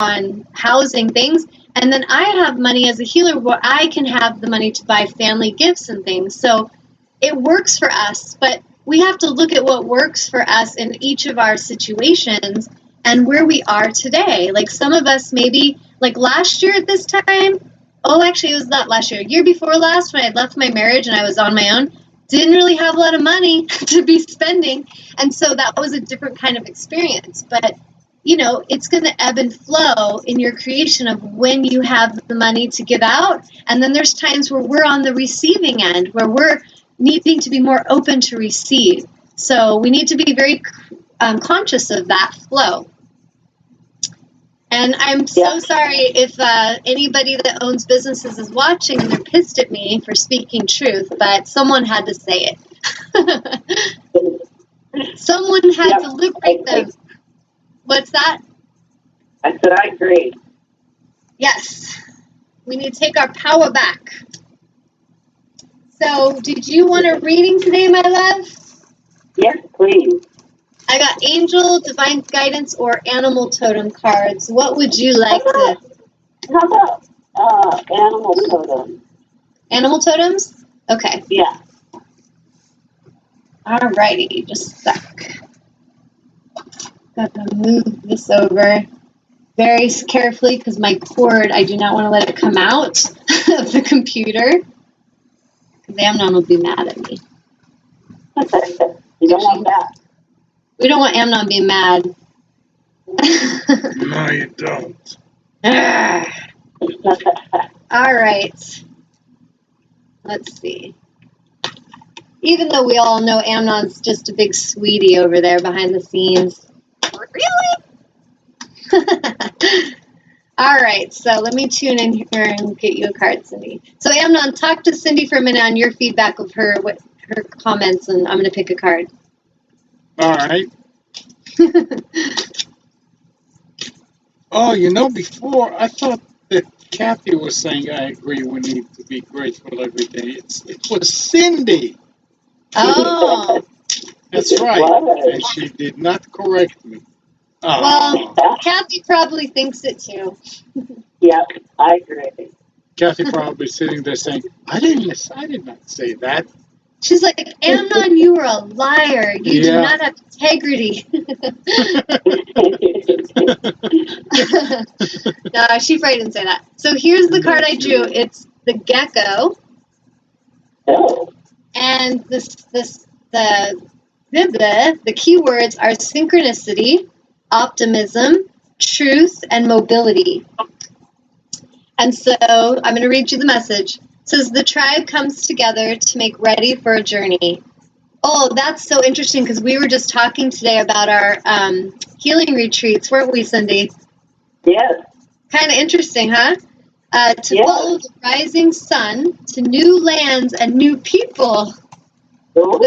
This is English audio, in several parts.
on housing things. And then I have money as a healer where I can have the money to buy family gifts and things. So it works for us, but we have to look at what works for us in each of our situations and where we are today. Like some of us maybe, like last year at this time, actually it was not last year before last when I had left my marriage and I was on my own, didn't really have a lot of money to be spending. And so that was a different kind of experience. But, it's going to ebb and flow in your creation of when you have the money to give out. And then there's times where we're on the receiving end, where we're needing to be more open to receive. So we need to be very conscious of that flow. And I'm so sorry if anybody that owns businesses is watching and they're pissed at me for speaking truth, but someone had to say it. Someone had to liberate them. What's that? I said I agree. Yes. We need to take our power back. So, did you want a reading today, my love? Yes, please. I got angel, divine guidance, or animal totem cards. What would you like to? How about animal totems? Animal totems? Okay. Yeah. Alrighty, just a sec. Got to move this over very carefully because my cord, I do not want to let it come out of the computer. Because Amnon will be mad at me. You don't want that. We don't want Amnon being mad. No, you don't. All right. Let's see. Even though we all know Amnon's just a big sweetie over there behind the scenes. Really? All right. So let me tune in here and get you a card, Cindy. So Amnon, talk to Cindy for a minute on your feedback of her comments, and I'm going to pick a card. All right. Before I thought that Kathy was saying I agree we need to be grateful every day. It was Cindy. Oh. That's right. And she did not correct me. Well, Kathy probably thinks it too. Yeah, I agree. Kathy probably sitting there saying, I did not say that. She's like, Amnon, you are a liar. You do not have integrity. No, she probably didn't say that. So here's the card I drew. It's the gecko. Oh. And the keywords are synchronicity, optimism, truth, and mobility. And so I'm going to read you the message. It says, the tribe comes together to make ready for a journey. Oh, that's so interesting because we were just talking today about our healing retreats, weren't we, Cindy? Yes. Kind of interesting, huh? To follow the rising sun to new lands and new people. Ooh.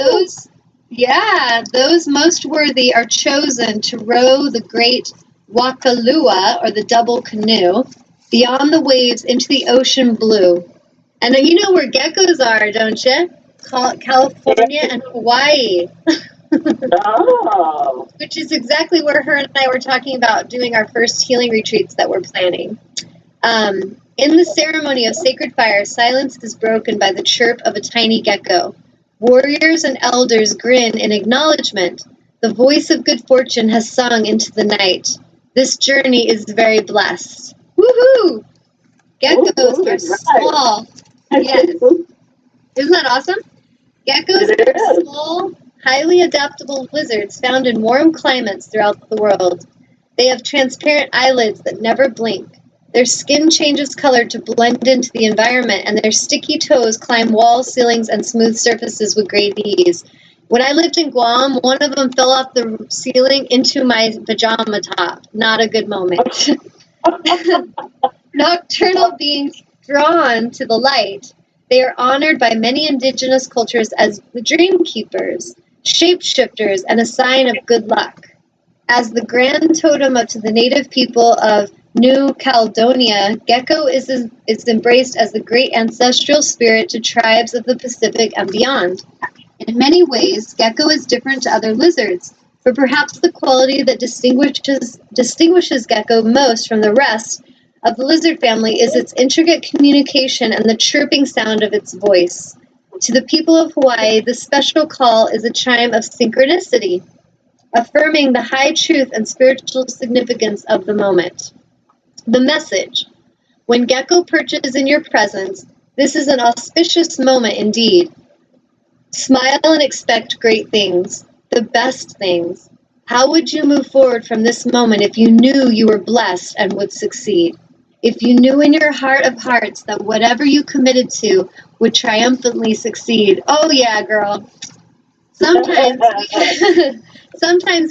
Those most worthy are chosen to row the great Wakalua, or the double canoe, beyond the waves into the ocean blue. And then you know where geckos are, don't you? California and Hawaii. Oh. Which is exactly where her and I were talking about doing our first healing retreats that we're planning. In the ceremony of sacred fire, silence is broken by the chirp of a tiny gecko. Warriors and elders grin in acknowledgement. The voice of good fortune has sung into the night. This journey is very blessed. Woohoo! Geckos are small. Yes. Isn't that awesome? Geckos are small, highly adaptable lizards found in warm climates throughout the world. They have transparent eyelids that never blink. Their skin changes color to blend into the environment, and their sticky toes climb walls, ceilings, and smooth surfaces with great ease. When I lived in Guam, one of them fell off the ceiling into my pajama top. Not a good moment. Nocturnal beings drawn to the light, they are honored by many indigenous cultures as the dream keepers, shapeshifters, and a sign of good luck. As the grand totem to the native people of New Caledonia, gecko is embraced as the great ancestral spirit to tribes of the Pacific and beyond. In many ways, gecko is different to other lizards. But perhaps the quality that distinguishes gecko most from the rest of the lizard family is its intricate communication and the chirping sound of its voice. To the people of Hawaii, this special call is a chime of synchronicity, affirming the high truth and spiritual significance of the moment. The message: when gecko perches in your presence, this is an auspicious moment indeed. Smile and expect great things, the best things. How would you move forward from this moment if you knew you were blessed and would succeed? If you knew in your heart of hearts that whatever you committed to would triumphantly succeed? Oh yeah, girl. Sometimes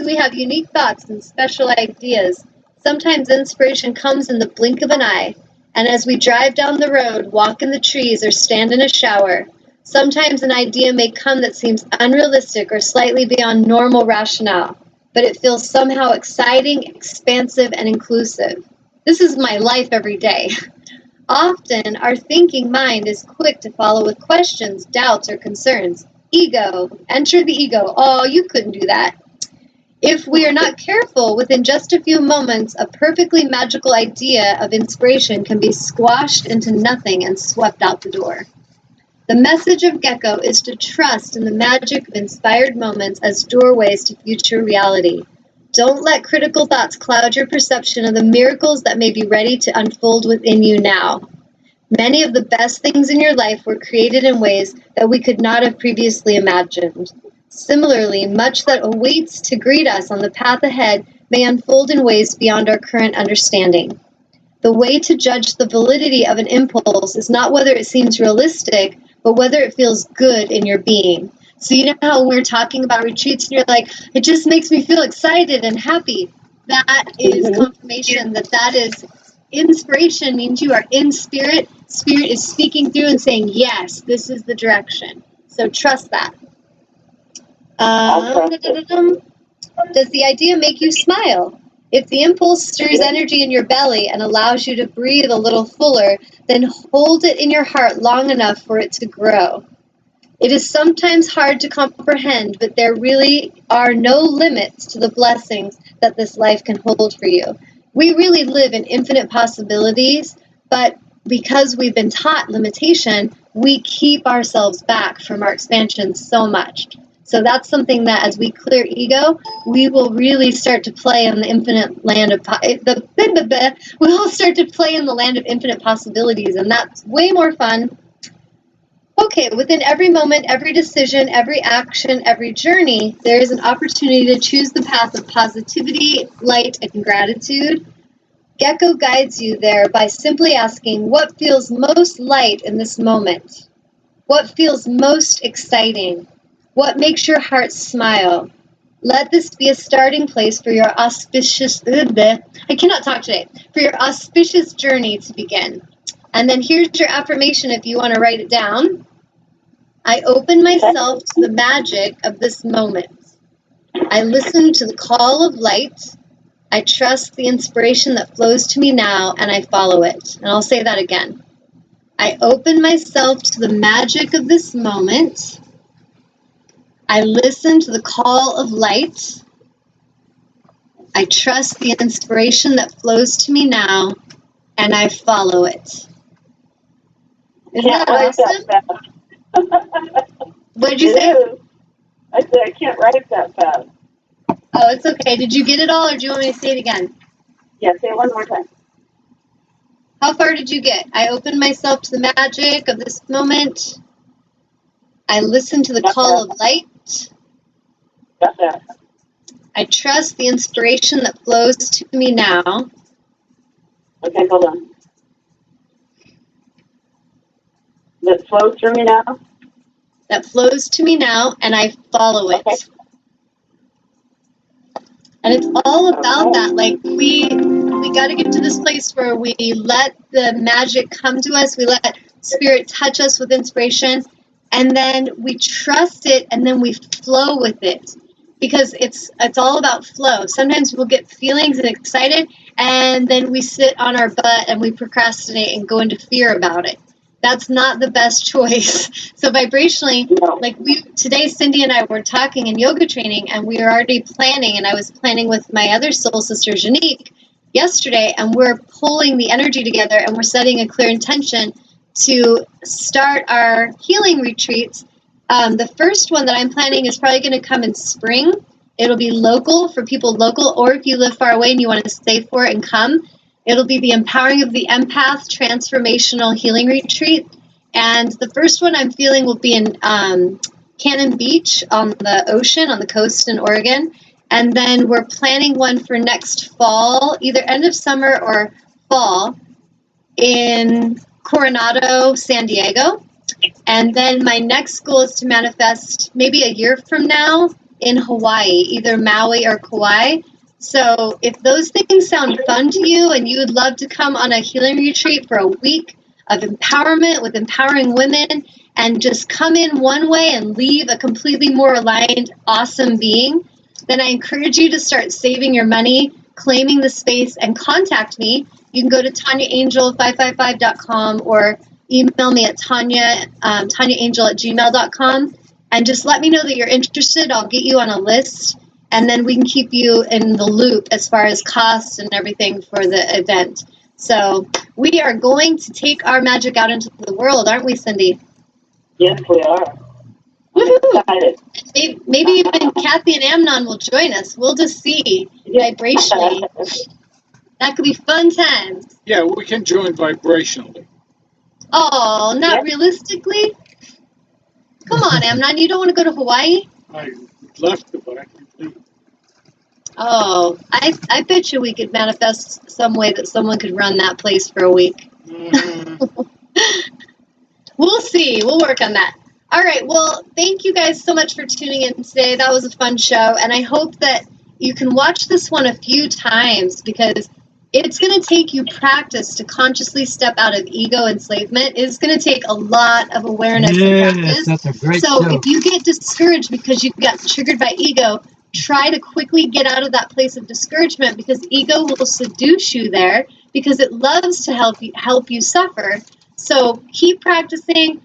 we have unique thoughts and special ideas. Sometimes inspiration comes in the blink of an eye. And as we drive down the road, walk in the trees, or stand in a shower, sometimes an idea may come that seems unrealistic or slightly beyond normal rationale, but it feels somehow exciting, expansive, and inclusive. This is my life every day. Often, our thinking mind is quick to follow with questions, doubts, or concerns. Ego. Enter the ego. Oh, you couldn't do that. If we are not careful, within just a few moments, a perfectly magical idea of inspiration can be squashed into nothing and swept out the door. The message of Gecko is to trust in the magic of inspired moments as doorways to future reality. Don't let critical thoughts cloud your perception of the miracles that may be ready to unfold within you now. Many of the best things in your life were created in ways that we could not have previously imagined. Similarly, much that awaits to greet us on the path ahead may unfold in ways beyond our current understanding. The way to judge the validity of an impulse is not whether it seems realistic, but whether it feels good in your being. So you know how we're talking about retreats and you're like, it just makes me feel excited and happy. That is confirmation that is inspiration, means you are in spirit. Spirit is speaking through and saying, yes, this is the direction. So trust that. Does the idea make you smile? If the impulse stirs energy in your belly and allows you to breathe a little fuller, then hold it in your heart long enough for it to grow. It is sometimes hard to comprehend, but there really are no limits to the blessings that this life can hold for you. We really live in infinite possibilities, but because we've been taught limitation, we keep ourselves back from our expansion so much. So that's something that as we clear ego, we will really start to play in the infinite land of we'll start to play in the land of infinite possibilities, and that's way more fun. Okay, within every moment, every decision, every action, every journey, there is an opportunity to choose the path of positivity, light, and gratitude. Gecko guides you there by simply asking, what feels most light in this moment? What feels most exciting? What makes your heart smile? Let this be a starting place for your auspicious, I cannot talk today, for your auspicious journey to begin. And then here's your affirmation if you want to write it down. I open myself to the magic of this moment. I listen to the call of light. I trust the inspiration that flows to me now, and I follow it. And I'll say that again. I open myself to the magic of this moment. I listen to the call of light. I trust the inspiration that flows to me now, and I follow it. Isn't that awesome? What did you say? I said I can't write that fast. Oh, it's okay. Did you get it all, or do you want me to say it again? Yeah, say it one more time. How far did you get? I open myself to the magic of this moment. I listen to the call of light. Got that. I trust the inspiration that flows to me now. Okay, hold on. That flows through me now? That flows to me now, and I follow it. Okay. And it's all about that. Like, we got to get to this place where we let the magic come to us. We let spirit touch us with inspiration, and then we trust it, and then we flow with it. Because it's all about flow. Sometimes we'll get feelings and excited, and then we sit on our butt and we procrastinate and go into fear about it. That's not the best choice. So vibrationally, No. like today, Cindy and I were talking in yoga training, and we were already planning, and I was planning with my other soul sister, Janique, yesterday, and we're pulling the energy together, and we're setting a clear intention to start our healing retreats. The first one that I'm planning is probably going to come in spring. It'll be local for people local, or if you live far away and you want to stay for it and come, it'll be the Empowering of the Empath Transformational Healing Retreat. And the first one I'm feeling will be in Cannon Beach on the ocean, on the coast in Oregon. And then we're planning one for next fall, either end of summer or fall, in Coronado, San Diego. And then my next goal is to manifest maybe a year from now in Hawaii, either Maui or Kauai. So if those things sound fun to you and you would love to come on a healing retreat for a week of empowerment with empowering women and just come in one way and leave a completely more aligned, awesome being, then I encourage you to start saving your money, claiming the space, and contact me. You can go to TanyaAngel555.com or email me at TanyaAngel@gmail.com and just let me know that you're interested. I'll get you on a list, and then we can keep you in the loop as far as costs and everything for the event. So we are going to take our magic out into the world, aren't we, Cindy? Yes, we are. Woohoo! Excited. Maybe even Kathy and Amnon will join us. We'll just see vibrationally. That could be fun times. Yeah, we can join vibrationally. Oh, not Yep. realistically? Come on, Amnon, you don't want to go to Hawaii? I would love to, but I can't leave. Oh, I bet you we could manifest some way that someone could run that place for a week. We'll see. We'll work on that. All right. Well, thank you guys so much for tuning in today. That was a fun show. And I hope that you can watch this one a few times because it's going to take you practice to consciously step out of ego enslavement. It's going to take a lot of awareness and practice. That's a great So show. if you get discouraged because you got triggered by ego, try to quickly get out of that place of discouragement because ego will seduce you there because it loves to help you suffer. So keep practicing.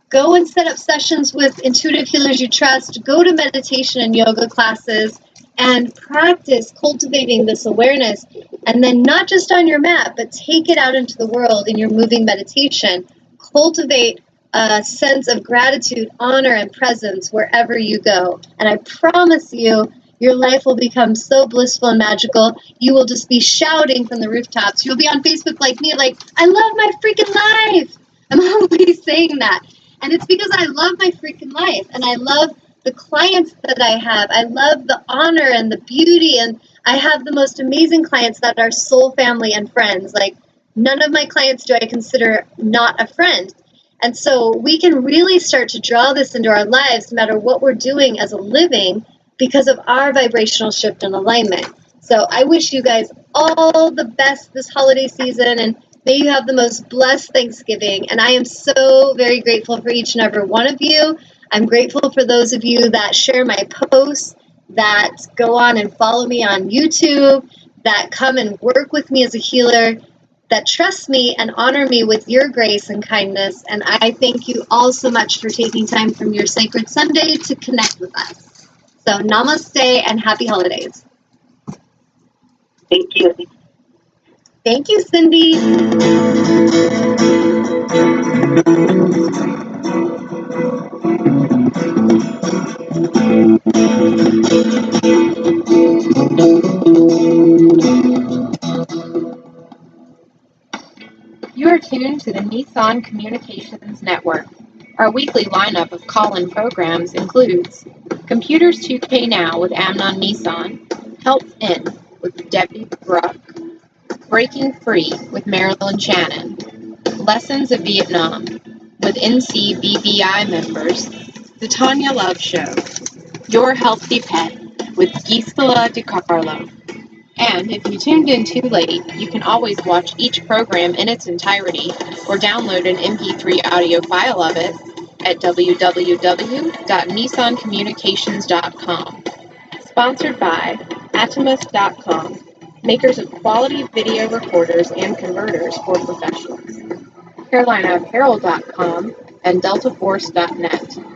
Go and set up sessions with intuitive healers you trust. Go to meditation and yoga classes and practice cultivating this awareness. And then not just on your mat, but take it out into the world in your moving meditation. Cultivate a sense of gratitude, honor, and presence wherever you go. And I promise you, your life will become so blissful and magical. You will just be shouting from the rooftops. You'll be on Facebook like me, like, I love my freaking life. I'm always saying that. And it's because I love my freaking life. And I love the clients that I have. I love the honor and the beauty. And I have the most amazing clients that are soul family and friends. Like, none of my clients do I consider not a friend. And so we can really start to draw this into our lives no matter what we're doing as a living because of our vibrational shift and alignment. So I wish you guys all the best this holiday season, and may you have the most blessed Thanksgiving. And I am so very grateful for each and every one of you. I'm grateful for those of you that share my posts, that go on and follow me on YouTube, that come and work with me as a healer, that trust me and honor me with your grace and kindness. And I thank you all so much for taking time from your sacred Sunday to connect with us. So namaste and happy holidays. Thank you. Thank you, Cindy. You are tuned to the Nissan Communications Network. Our weekly lineup of call-in programs includes Computers 2K Now with Amnon Nissan, Health In with Debbie Bruck, Breaking Free with Marilyn Shannon, Lessons of Vietnam with NCBVI members, The Tanya Love Show, Your Healthy Pet with Gisela DiCarlo. And if you tuned in too late, you can always watch each program in its entirety or download an MP3 audio file of it at www.nissancommunications.com. Sponsored by Atomus.com, makers of quality video recorders and converters for professionals. NorthCarolinaApparel.com, and DeltaForce.net.